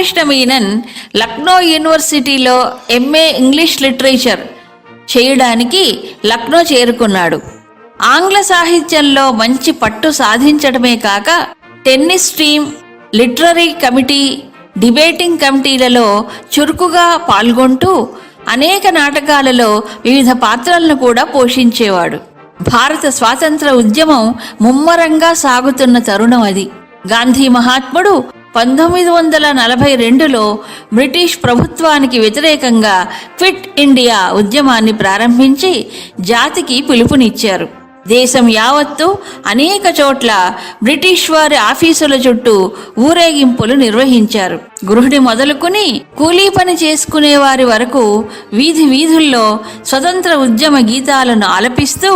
బాలకృష్ణ మీనన్ లక్నో యూనివర్సిటీలో MA English literature చేయడానికి లక్నో చేరుకున్నాడు. ఆంగ్ల సాహిత్యంలో మంచి పట్టు సాధించడమే కాక tennis team, literary committee, debating కమిటీలలో చురుకుగా పాల్గొంటూ అనేక నాటకాలలో వివిధ పాత్రలను కూడా పోషించేవాడు. భారత స్వాతంత్ర ఉద్యమం ముమ్మరంగా సాగుతున్న తరుణం అది. గాంధీ మహాత్ముడు 1942లో బ్రిటిష్ ప్రభుత్వానికి వ్యతిరేకంగా క్విట్ ఇండియా ఉద్యమాన్ని ప్రారంభించి జాతికి పిలుపునిచ్చారు. దేశం యావత్తు అనేక చోట్ల బ్రిటిష్ వారి ఆఫీసుల చుట్టూ ఊరేగింపులు నిర్వహించారు. గృహిణి మొదలుకుని కూలీ పని చేసుకునే వారి వరకు వీధి వీధుల్లో స్వతంత్ర ఉద్యమ గీతాలను ఆలపిస్తూ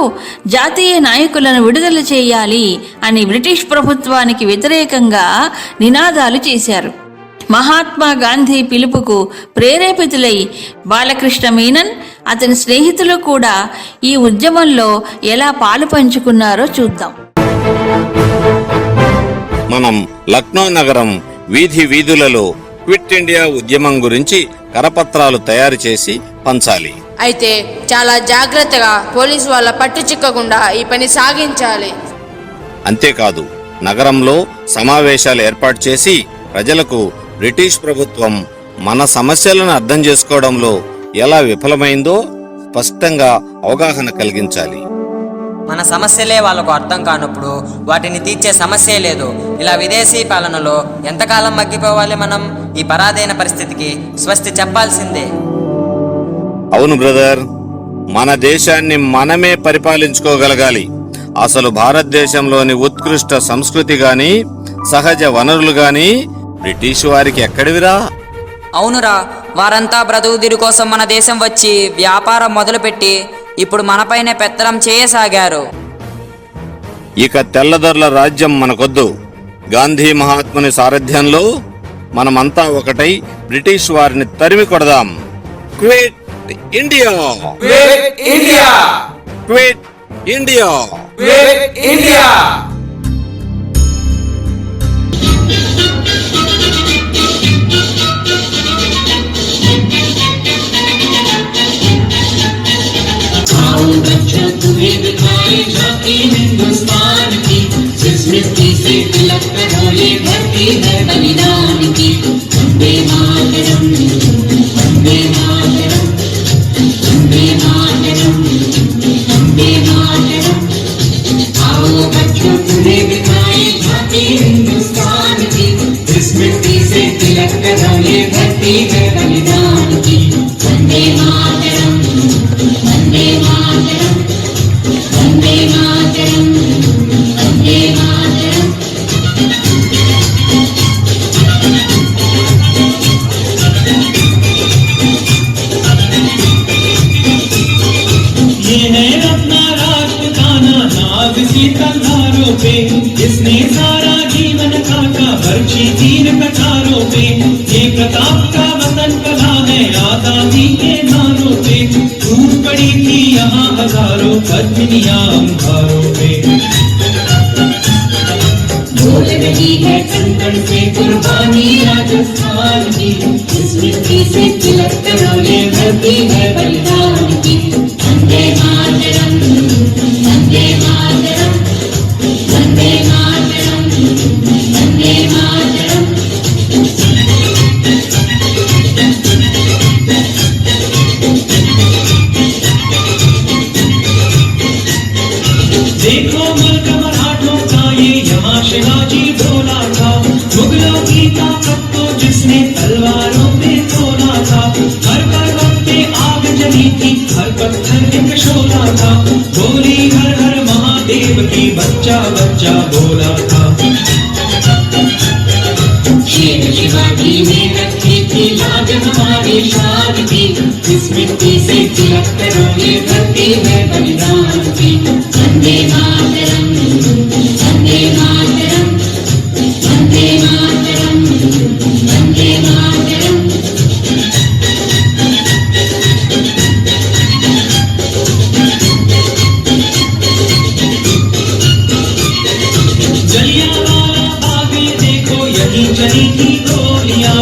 జాతీయ నాయకులను విడుదల చేయాలి అని బ్రిటిష్ ప్రభుత్వానికి వ్యతిరేకంగా నినాదాలు చేశారు. మహాత్మా గాంధీ పిలుపుకు ప్రేరేపితులై బాలకృష్ణ మీనన్, అతని స్నేహితులు కూడా ఈ ఉద్యమంలో ఎలా పాలు పంచుకున్నారో చూద్దాం. మనం లక్నో నగరం వీధి వీధులలో క్విట్ ఇండియా ఉద్యమం గురించి కరపత్రాలు తయారు చేసి పంచాలి. అయితే చాలా జాగ్రత్తగా పోలీసు వాళ్ళ పట్టు చిక్కకుండా ఈ పని సాగించాలి. అంతేకాదు, నగరంలో సమావేశాలు ఏర్పాటు చేసి ప్రజలకు బ్రిటిష్ ప్రభుత్వం మన సమస్యలను అర్థం చేసుకోవడంలో ఎలా విఫలమైందో స్పష్టంగా అవగాహన కలిగించాలి. మన సమస్యలే వాళ్ళకు అర్థం కానప్పుడు వాటిని తీర్చే సమస్యే లేదు. ఇలా విదేశీ పాలనలో ఎంతకాలం మగ్గిపోవాలి? మనం ఈ పరాధీన పరిస్థితికి స్వస్తి చెప్పాల్సిందే. అవును బ్రదర్, మన దేశాన్ని మనమే పరిపాలించుకోగలగాలి. అసలు భారతదేశంలోని ఉత్కృష్ట సంస్కృతి గాని, సహజ వనరులు గాని బ్రిటిష్ వారికి ఎక్కడివిరా? అవునురా, వారంతా బ్రతుకుదిరి కోసం మన దేశం వచ్చి వ్యాపారం మొదలుపెట్టి ఇప్పుడు మనపైనే పెత్తనం చేయసాగారు. ఇక తెల్లదొరల రాజ్యం మనకొద్దు. గాంధీ మహాత్ముని సారథ్యంలో మనమంతా ఒకటై బ్రిటిష్ వారిని తరిమి కొడదాం. Quit India! Quit India! Quit India! Quit India! तुम्हें दिखाए झांकी हिंदुस्तान की, जिस मिट्टी से तिलक करोड़े भरती है बलिदान की। वंदे मातरम, वंदे मातरम, वंदे मातरम, वंदे मातरम। आओ बच्चों तुम्हें दिखाए झांकी हिंदुस्तान की, जिस मिट्टी से तिलक करोड़े भरती है बलिदान की। वंदे मातरम, वंदे मातरम, वंदे मातरम, वंदे मातरम। ये है अपना राष्ट्रगाना नाज सी तलवारों पे, इसने सारा जीवन काटा बरछी तीर कटारों पे। ये प्रताप का वतन कला है आजादी के नारों पे, टूट पड़ी थी यहाँ हजारों पत्नियां अंगारों पे। बोल रही है कंकड़ से कुर्बानी राजस्थान की, इस मिट्टी से तिलक करोड़े भरती है बलिदान की। वंदे मातरम, वंदे मातरम, वंदे मातरम, वंदे मातरम। देखो मुल्क मराठों का ये यहाँ शिवाजी बोला था, मुगलों की ताकत को जिसने तलवारों पे तोला था। हर पर्वत पे आग जली थी, हर पत्थर एक शोला था, बोली हर हर महादेव की बच्चा बच्चा बोला था। शेर शिवाजी ने रखी थी लाज हमारी शान की, इस मिट्टी से तिलक करोड़े भरती है बलिदान की। वंदे मातरम, वंदे मातरम, वंदे मातरम, वंदे मातरम। जलियांवाला बाग ये देखो, यही चली थी गोलियां,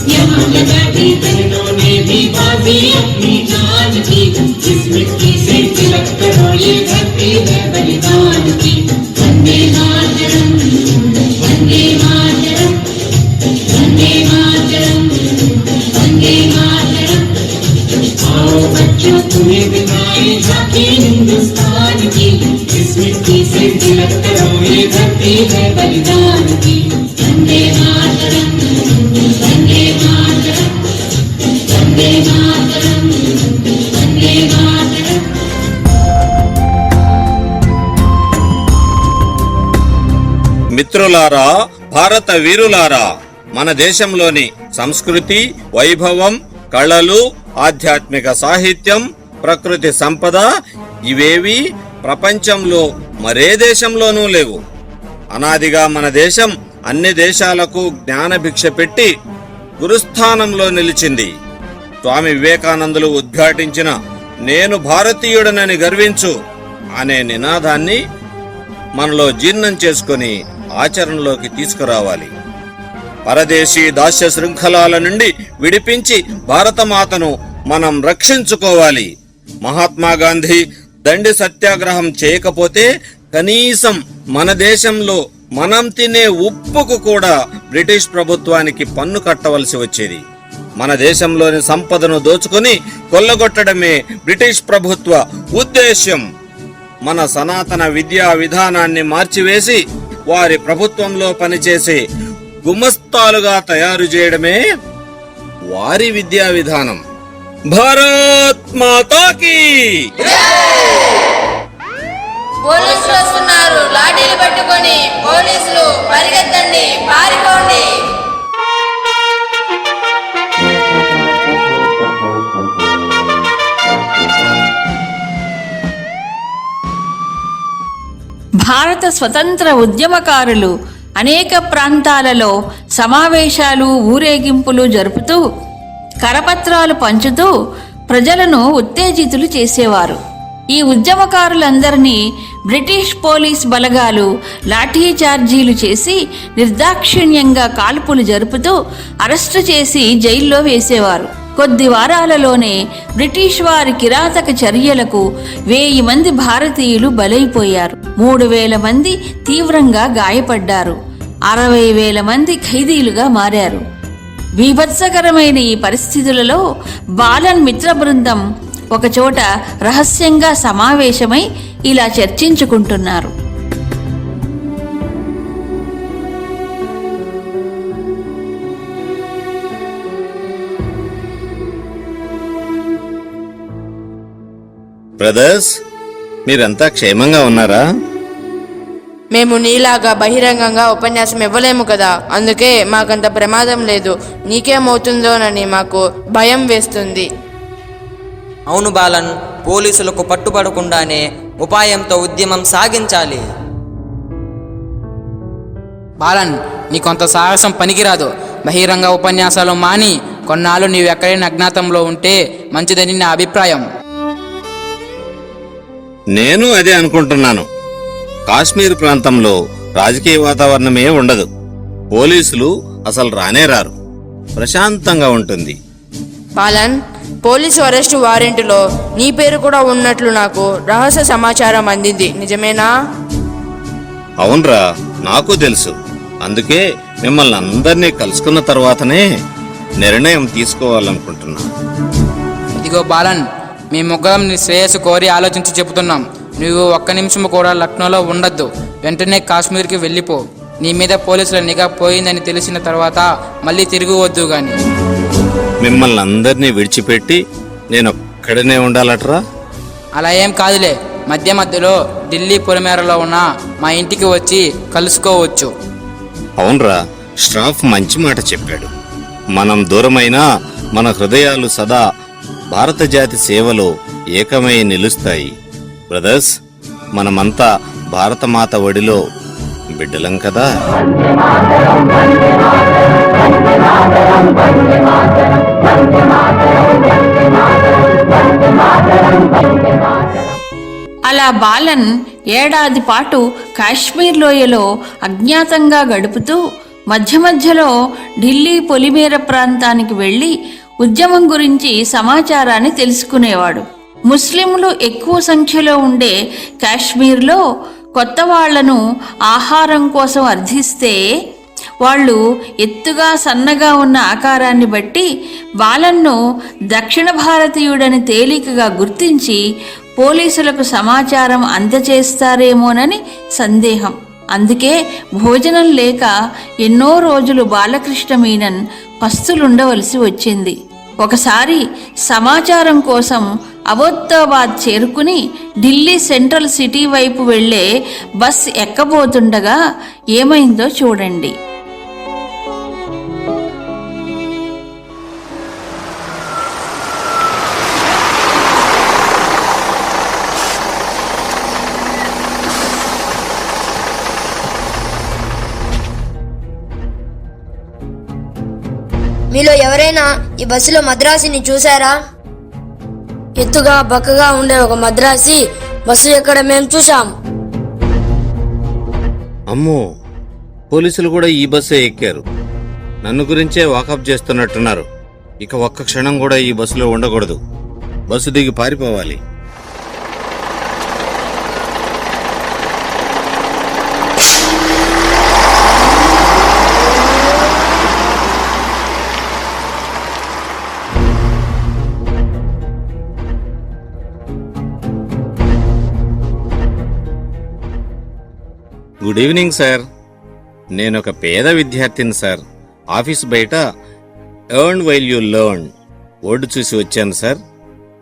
यहाँ लगा दी बहनों ने भी बाजी अपनी जान की, इस मिट्टी से तिलक करो ये धरती है बलिदान की। वंदे मातरम, वंदे मातरम, वंदे मातरम, वंदे मातरम। आओ बच्चों तुम्हें दिखाए झांकी हिंदुस्तान की, इस मिट्टी से तिलक करो ये धरती है बलिदान की। वंदे मातरम, वंदे मातरम, वंदे मातरम, वंदे मातरम। మిత్రులారా, భారత వీరులారా, మన దేశంలోని సంస్కృతి, వైభవం, కళలు, ఆధ్యాత్మిక సాహిత్యం, ప్రకృతి సంపద ఇవేవి ప్రపంచంలో మరే దేశంలోనూ లేవు. అనాదిగా మన దేశం అన్ని దేశాలకు జ్ఞానభిక్ష పెట్టి గురుస్థానంలో నిలిచింది. స్వామి వివేకానందులు ఉద్ఘాటించిన నేను భారతీయుడనని గర్వించు అనే నినాదాన్ని మనలో జీర్ణం చేసుకొని ఆచరణలోకి తీసుకురావాలి. పరదేశీ దాస్య శృంఖలాల నుండి విడిపించి భారతమాతను మనం రక్షించుకోవాలి. మహాత్మా గాంధీ దండి సత్యాగ్రహం చేయకపోతే కనీసం మన దేశంలో మనం తినే ఉప్పుకు కూడా బ్రిటిష్ ప్రభుత్వానికి పన్ను కట్టవలసి వచ్చేది. మన దేశంలోని సంపదను దోచుకొని కొల్లగొట్టడమే బ్రిటిష్ ప్రభుత్వ ఉద్దేశ్యం. మన సనాతన విద్యా విధానాన్ని మార్చివేసి వారి ప్రభుత్వంలో పనిచేసే గుమస్తాలుగా తయారు చేయడమే వారి విద్యా విధానం. భారత్ మాతాకి! పోలీసులు వస్తున్నారు, లాఠీలు పట్టుకొని. పోలీసులు పరిగెత్తండి, పారిపోండి. భారత స్వతంత్ర ఉద్యమకారులు అనేక ప్రాంతాలలో సమావేశాలు, ఊరేగింపులు జరుపుతూ కరపత్రాలు పంచుతూ ప్రజలను ఉత్తేజితులు చేసేవారు. ఈ ఉద్యమకారులందరినీ బ్రిటిష్ పోలీస్ బలగాలు లాఠీ చార్జీలు చేసి నిర్దాక్షిణ్యంగా కాల్పులు జరుపుతూ అరెస్టు చేసి జైల్లో వేసేవారు. కొద్ది వారాలలోనే బ్రిటిష్ వారి కిరాతక చర్యలకు 1000 మంది భారతీయులు బలైపోయారు. 3000 మంది తీవ్రంగా గాయపడ్డారు. 60,000 మంది ఖైదీలుగా మారారు. బీభత్సకరమైన ఈ పరిస్థితులలో బాలన్ మిత్ర బృందం ఒకచోట రహస్యంగా సమావేశమై ఇలా చర్చించుకుంటున్నారు. బ్రదర్స్, మీరంతా క్షేమంగా ఉన్నారా? మేము నీలాగా బహిరంగంగా ఉపన్యాసం ఇవ్వలేము కదా, అందుకే మాకంత ప్రమాదం లేదు. నీకేమవుతుందోనని మాకు భయం వేస్తుంది. అవును బాలన్, పోలీసులకు పట్టుబడకుండానే ఉపాయంతో ఉద్యమం సాగించాలి. బాలన్, నీకొంత సాహసం పనికిరాదు. బహిరంగ ఉపన్యాసాలు మాని కొన్నాళ్ళు నీవెక్కడైనా అజ్ఞాతంలో ఉంటే మంచిదని నా అభిప్రాయం. నేను అదే అనుకుంటున్నాను. కాశ్మీర్ ప్రాంతంలో రాజకీయ వాతావరణమే ఉండదు. పోలీసులు అసలు రానే రారు. ప్రశాంతంగా ఉంటుంది. బాలన్, పోలీసు అరెస్టు వారెంటులో నీ పేరు కూడా ఉన్నట్లు నాకు రహస్య సమాచారం అందింది. నిజమేనా? అవునరా, నాకు తెలుసు. అందుకే మిమ్మల్ని అందరినీ కలుసుకున్న తర్వాతనే నిర్ణయం తీసుకోవాలనుకుంటున్నా. ఇదిగో బాలన్, మీ ముగ్గురం నీ శ్రేయస్సు కోరి ఆలోచించి చెబుతున్నాం. నువ్వు ఒక్క నిమిషం కూడా లక్నోలో ఉండొద్దు. వెంటనే కాశ్మీర్కి వెళ్ళిపో. నీ మీద పోలీసుల నిఘా పోయిందని తెలిసిన తర్వాత మళ్ళీ తిరిగి వద్దు గాని. మిమ్మల్ని అందరినీ విడిచిపెట్టి నేను ఒక్కడనే ఉండాలట్రా? అలా ఏం కాదులే. మధ్య మధ్యలో ఢిల్లీ పొలిమేరలో ఉన్న మా ఇంటికి వచ్చి కలుసుకోవచ్చు. అవునరా, స్టాఫ్ మంచి మాట చెప్పాడు. మనం దూరమైనా మన హృదయాలు సదా భారత జాతి సేవలో ఏకమై నిలుస్తాయి. బ్రదర్స్, మనమంతా భారతమాత ఒడిలో బిడ్డలం కదా. అలా బాలన్ ఏడాది పాటు కాశ్మీర్ లోయలో అజ్ఞాతంగా గడుపుతూ మధ్య మధ్యలో ఢిల్లీ పొలిమేర ప్రాంతానికి వెళ్ళి ఉద్యమం గురించి సమాచారాన్ని తెలుసుకునేవాడు. ముస్లింలు ఎక్కువ సంఖ్యలో ఉండే కాశ్మీర్లో కొత్త వాళ్లను ఆహారం కోసం అర్థిస్తే వాళ్ళు ఎత్తుగా సన్నగా ఉన్న ఆకారాన్ని బట్టి బాలన్ను దక్షిణ భారతీయుడని తేలికగా గుర్తించి పోలీసులకు సమాచారం అందజేస్తారేమోనని సందేహం. అందుకే భోజనం లేక ఎన్నో రోజులు బాలకృష్ణ మీనన్ పస్తులుండవలసి వచ్చింది. ఒకసారి సమాచారం కోసం అబోత్తాబాద్ చేరుకుని ఢిల్లీ సెంట్రల్ సిటీ వైపు వెళ్లే బస్ ఎక్కబోతుండగా ఏమైందో చూడండి. మీలో ఎవరైనా ఈ బస్సులో మద్రాసిని చూసారా? ఎత్తుగా బక్కగా ఉండే ఒక మద్రాసి బస్సు ఎక్కడ మేము చూసాం. అమ్మో, పోలీసులు కూడా ఈ బస్సే ఎక్కారు. నన్ను గురించే వాకప్ చేస్తున్నట్టున్నారు. ఇక ఒక్క క్షణం కూడా ఈ బస్సులో ఉండకూడదు. బస్సు దిగి పారిపోవాలి. Good evening sir. నేను ఒక పేద విద్యార్థిని సార్. ఆఫీస్ బయట earn while you learn board చూసి వచ్చాను సార్.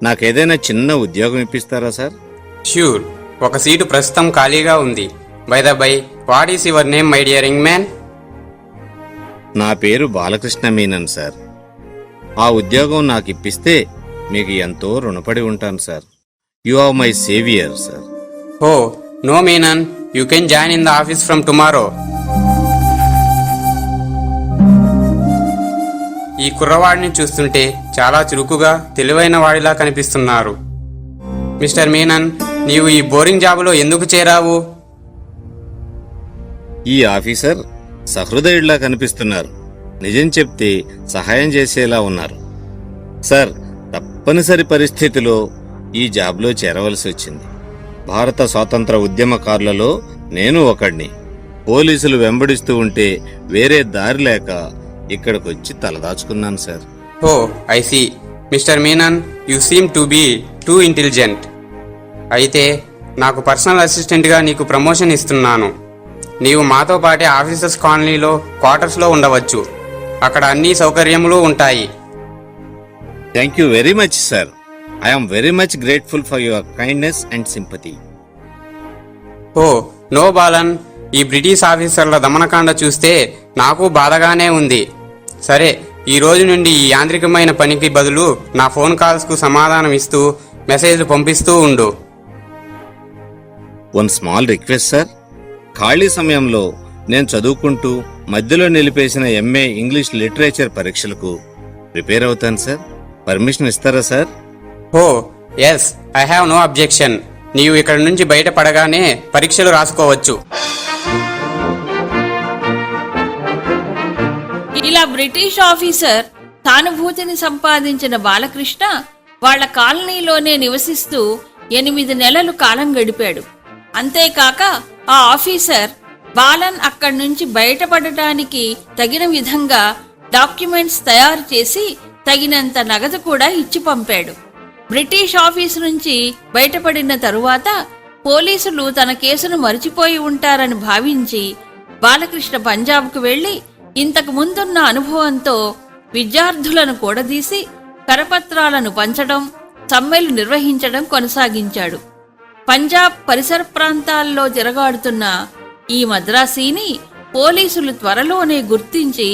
నాకేదైనా చిన్న ఉద్యోగం ఇప్పిస్తారా సార్? ష్యూర్. ఒక సీటు ప్రస్తుతం ఖాళీగా ఉంది. By the by, what is your name my dear young man? నా పేరు బాలకృష్ణ మీనన్ సార్. ఆ ఉద్యోగం నాకు ఇప్పిస్తే మీకు ఎంతో రుణపడి ఉంటాను sir. You are my saviour sir. Oh no Menon, you can join in the office from tomorrow. ఈ కుర్రవాడిని చూస్తుంటే చాలా చురుకుగా తెలివైన వాడిలా కనిపిస్తున్నారు. మిస్టర్ మీనన్, నీవు ఈ బోరింగ్ జాబులో ఎందుకు చేరావు? ఈ ఆఫీసర్ సహృదయుడిలా కనిపిస్తున్నారు. నిజం చెప్తే సహాయం చేసేలా ఉన్నారు. సార్, తప్పనిసరి పరిస్థితిలో ఈ జాబ్లో చేరవలసి వచ్చింది. భారత స్వాతంత్ర ఉద్యమకారులలో నేను ఒకడిని. పోలీసులు వెంబడిస్తూ ఉంటే వేరే దారి లేక ఇక్కడికొచ్చి తలదాచుకున్నాను sir. Oh I see. Mister Menon, you seem to be too intelligent. అయితే నాకు పర్సనల్ అసిస్టెంట్గా నీకు ప్రమోషన్ ఇస్తున్నాను. నీవు మాతో పాటే ఆఫీసర్స్ కాలనీలో క్వార్టర్స్లో ఉండవచ్చు. అక్కడ అన్ని సౌకర్యములు ఉంటాయి. Thank you very much sir. I am very much grateful for your kindness and sympathy. Oh no Balan, ఈ బ్రిటిష్ ఆఫీసర్ల దమనకాండ చూస్తే నాకు బాధగానే ఉంది. సరే, ఈ రోజు నుండి ఈ యాంత్రికమైన పనికి బదులు నా ఫోన్ కాల్స్కు సమాధానం ఇస్తూ మెసేజ్లు పంపిస్తూ ఉండు. One small request sir. ఖాళీ సమయంలో నేను చదువుకుంటూ మధ్యలో నిలిపేసిన ఎంఏ ఇంగ్లీష్ లిటరేచర్ పరీక్షలకు ప్రిపేర్ అవుతాను సార్. పర్మిషన్ ఇస్తారా sir? Oh yes, I have no objection. నీవు ఇక్కడ నుంచి బయటపడగానే పరీక్షలు రాసుకోవచ్చు. ఇలా బ్రిటిష్ ఆఫీసర్ సానుభూతిని సంపాదించిన బాలకృష్ణ వాళ్ల కాలనీలోనే నివసిస్తూ 8 నెలలు కాలం గడిపాడు. అంతేకాక ఆ ఆఫీసర్ బాలన్ అక్కడి నుంచి బయటపడటానికి తగిన విధంగా డాక్యుమెంట్స్ తయారు చేసి తగినంత నగదు కూడా ఇచ్చి పంపాడు. బ్రిటిష్ ఆఫీసు నుంచి బయటపడిన తరువాత పోలీసులు తన కేసును మరిచిపోయి ఉంటారని భావించి బాలకృష్ణ పంజాబ్కు వెళ్లి ఇంతకు ముందున్న అనుభవంతో విద్యార్థులను కూడదీసి కరపత్రాలను పంచడం, సమ్మెలు నిర్వహించడం కొనసాగించాడు. పంజాబ్ పరిసర ప్రాంతాల్లో తిరగాడుతున్న ఈ మద్రాసీని పోలీసులు త్వరలోనే గుర్తించి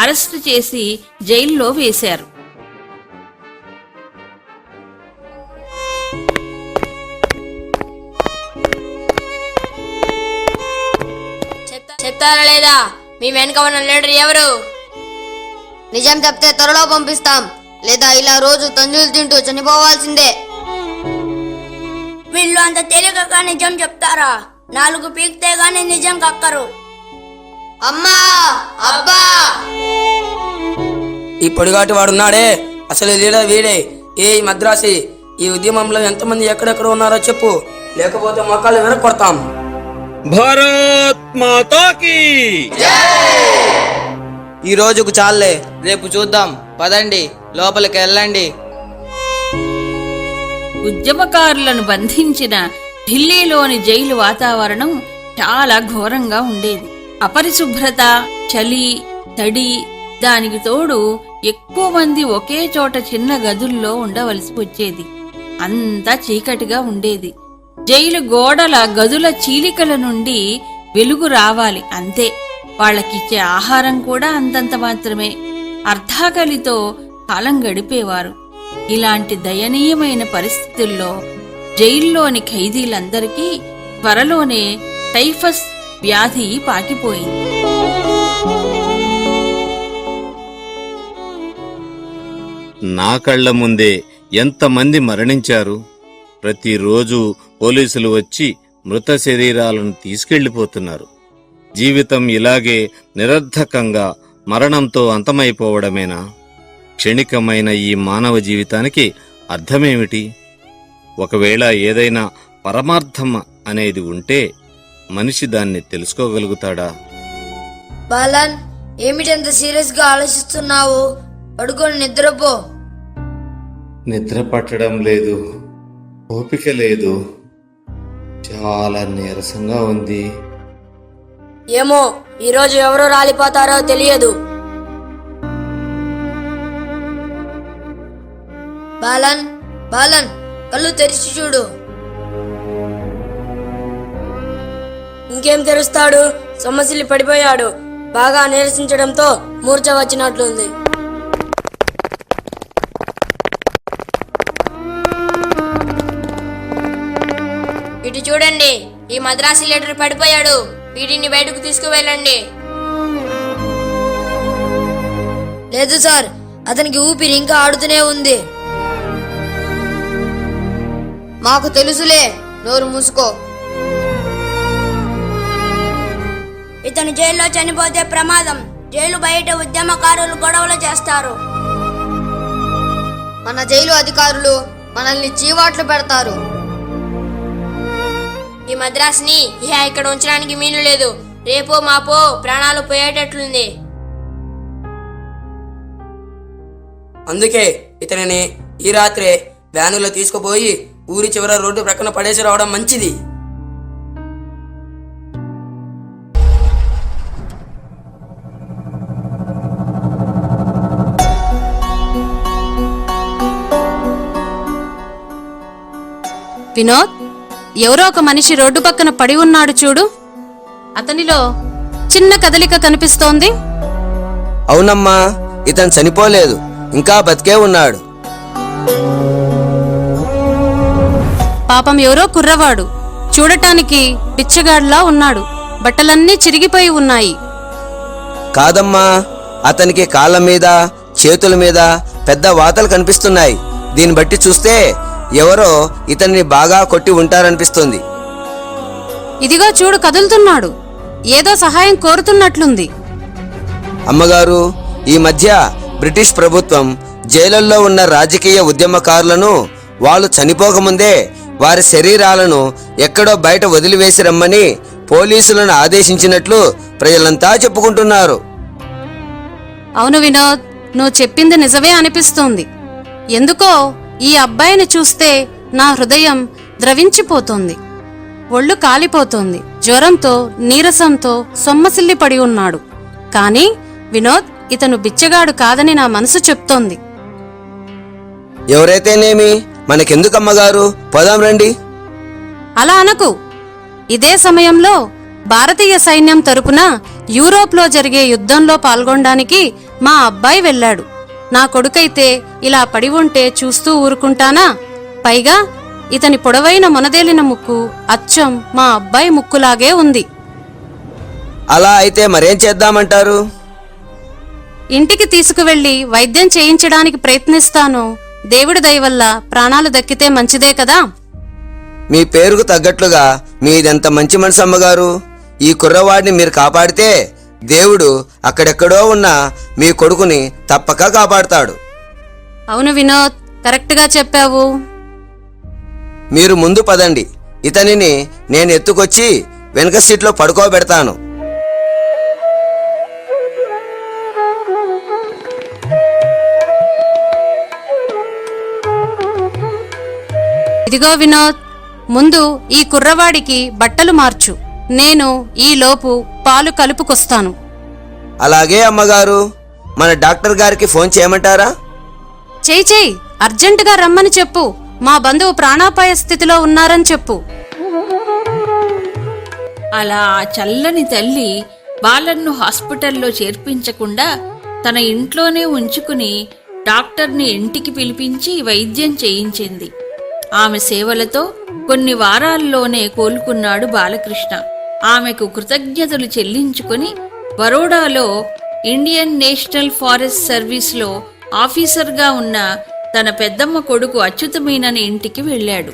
అరెస్టు చేసి జైల్లో వేశారు. చెప్తారా లేదా మీ వెనక ఉన్న లీడర్ ఎవరు? నిజం చెప్తే త్వరలో పంపిస్తాం, లేదా ఇలా రోజు తంజులు తింటూ చనిపోవాల్సిందే. వీళ్ళు అంత తేలికగా నిజం చెప్తారా? 4 పీకితే గానీ నిజం కక్కరు. అమ్మా అబ్బా. ఈ పొడిగాటి వాడున్నాడే అసలు లీడర్ వీడే. ఏ మద్రాసి, ఈ ఉద్యమంలో ఎంతమంది ఎక్కడెక్కడ ఉన్నారో చెప్పు, లేకపోతే మొక్కలు వెనక్కొడతాం. భారత్ మాతాకి ఈ రోజుకు చాలే, రేపు చూద్దాం. పదండి, లోపలికి వెళ్ళండి. ఉద్యమకారులను బంధించిన ఢిల్లీలోని జైలు వాతావరణం చాలా ఘోరంగా ఉండేది. అపరిశుభ్రత, చలి, తడి, దానికి తోడు ఎక్కువ మంది ఒకే చోట చిన్న గదుల్లో ఉండవలసి వచ్చేది. అంతా చీకటిగా ఉండేది. జైలు గోడల గదుల చీలికల నుండి వెలుగు రావాలి అంతే. వాళ్ళకిచ్చే ఆహారం కూడా అంతంత మాత్రమే. అర్ధాకలితో కాలం గడిపేవారు. ఇలాంటి దయనీయమైన పరిస్థితుల్లో జైల్లోని ఖైదీలందరికీ త్వరలోనే టైఫస్ వ్యాధి పాకిపోయింది. నా కళ్ల ముందే ఎంతమంది మరణించారు. ప్రతిరోజు పోలీసులు వచ్చి మృత శరీరాలను తీసుకెళ్లిపోతున్నారు. జీవితం ఇలాగే నిరర్ధకంగా మరణంతో అంతమైపోవడమేనా? క్షణికమైన ఈ మానవ జీవితానికి అర్థమేమిటి? ఒకవేళ ఏదైనా పరమార్థం అనేది ఉంటే మనిషి దాన్ని తెలుసుకోగలుగుతాడా? బాలన్, ఏమిటంత సీరియస్ గా ఆలోచిస్తున్నావు? పడుకొని నిద్రపో. నిద్ర పట్టడం లేదు, ఓపిక లేదు, చాలా నీరసంగా ఉంది. ఏమో, ఈరోజు ఎవరు రాలిపోతారో తెలియదు. బాలన్, బాలన్, కళ్ళు తెరిచి చూడు. ఇంకేం తెరుస్తాడు? సొమ్మసిల్లి పడిపోయాడు. బాగా నీరసించడంతో మూర్ఛ వచ్చినట్లుంది. ఇటు చూడండి, ఈ మద్రాసి లీడర్ పడిపోయాడు. వీటిని బయటకు తీసుకువెళ్ళండి. లేదు సార్, అతనికి ఊపిరి ఇంకా ఆడుతూనే ఉంది. మాకు తెలుసులే, నోరు మూసుకో. ఇతను జైల్లో చనిపోతే ప్రమాదం. జైలు బయట ఉద్యమకారులు గొడవలు చేస్తారు. మన జైలు అధికారులు మనల్ని చీవాట్లు పెడతారు. ఈ మద్రాసుని ఇక్కడ ఉంచడానికి వీలు లేదు. రేపో మాపో ప్రాణాలు పోయేటట్లుంది. అందుకే ఇతనిని ఈ రాత్రే వ్యానులో తీసుకుపోయి ఊరి చివర రోడ్డు ప్రక్కన పడేసి రావడం మంచిది. వినోద్, ఎవరో ఒక మనిషి రోడ్డు పక్కన పడి ఉన్నాడు చూడు. అతనిలో చిన్న కదలిక కనిపిస్తోంది. అవునమ్మా, ఇతను చనిపోలేదు, ఇంకా బతికే ఉన్నాడు. పాపం ఎవరో కుర్రవాడు, చూడటానికి బిచ్చగాడిలా ఉన్నాడు. బట్టలన్నీ చిరిగిపోయి ఉన్నాయి. కాదమ్మా, అతనికి కాళ్ళ మీద చేతుల మీద పెద్ద వాతలు కనిపిస్తున్నాయి. దీన్ని బట్టి చూస్తే ఎవరో ఇతన్ని బాగా కొట్టి ఉంటారనిపిస్తుంది. ఇదిగో చూడు, కదులుతున్నాడు. ఏదో సహాయం కోరుతున్నట్లుంది. అమ్మగారు, ఈ మధ్య బ్రిటిష్ ప్రభుత్వం జైలుల్లో ఉన్న రాజకీయ ఉద్యమకారులను వాళ్ళు చనిపోకముందే వారి శరీరాలను ఎక్కడో బయట వదిలివేసి రమ్మని పోలీసులను ఆదేశించినట్లు ప్రజలంతా చెప్పుకుంటున్నారు. అవును వినోద్, నువ్వు చెప్పింది నిజమే అనిపిస్తోంది. ఎందుకో ఈ అబ్బాయిని చూస్తే నా హృదయం ద్రవించిపోతుంది. ఒళ్ళు కాలిపోతోంది. జ్వరంతో నీరసంతో సొమ్మసిల్లి పడి ఉన్నాడు. కాని వినోద్, ఇతను బిచ్చగాడు కాదని నా మనసు చెప్తోంది. ఎవరైతేనేమి, మనకెందుకమ్మగారు, పోదాం రండి. అలా అనకు. ఇదే సమయంలో భారతీయ సైన్యం తరపున యూరోప్లో జరిగే యుద్ధంలో పాల్గొనడానికి మా అబ్బాయి వెళ్ళాడు. నా కొడుకైతే ఇలా పడి ఉంటే చూస్తూ ఊరుకుంటానా? పైగా ఇతని పొడవైన మొనదేలిన ముక్కు అచ్చం మా అబ్బాయి ముక్కులాగే ఉంది. అలా అయితే మరేం చేద్దామంటారు? ఇంటికి తీసుకువెళ్లి వైద్యం చేయించడానికి ప్రయత్నిస్తాను. దేవుడి దయ వల్ల ప్రాణాలు దక్కితే మంచిదే కదా. మీ పేరుకు తగ్గట్లుగా మీదెంత మంచి మనసు అమ్మగారు. ఈ కుర్రవాడిని మీరు కాపాడితే దేవుడు అక్కడెక్కడో ఉన్న మీ కొడుకుని తప్పక కాపాడుతాడు. అవును వినోద్, కరెక్ట్గా చెప్పావు. మీరు ముందు పదండి, ఇతనిని నేను ఎత్తుకొచ్చి వెనక సీట్లో పడుకోబెడతాను. ఇదిగో వినోద్, ముందు ఈ కుర్రవాడికి బట్టలు మార్చు. నేను ఈ లోపు పాలు కలుపుకొస్తాను. అలాగే అమ్మగారు. మన డాక్టర్ గారికి ఫోన్ చేయమంటారా? చేయి, అర్జెంటుగా రమ్మని చెప్పు. మా బంధువు ప్రాణాపాయ స్థితిలో ఉన్నారని చెప్పు. అలా ఆ చల్లని తల్లి బాలన్ను హాస్పిటల్లో చేర్పించకుండా తన ఇంట్లోనే ఉంచుకుని డాక్టర్ని ఇంటికి పిలిపించి వైద్యం చేయించింది. ఆమె సేవలతో కొన్ని వారాల్లోనే కోలుకున్నాడు బాలకృష్ణ. ఆమెకు కృతజ్ఞతలు చెల్లించుకుని బరోడాలో ఇండియన్ నేషనల్ ఫారెస్ట్ సర్వీస్లో ఆఫీసర్గా ఉన్న తన పెద్దమ్మ కొడుకు అచ్యుతమీనని ఇంటికి వెళ్ళాడు.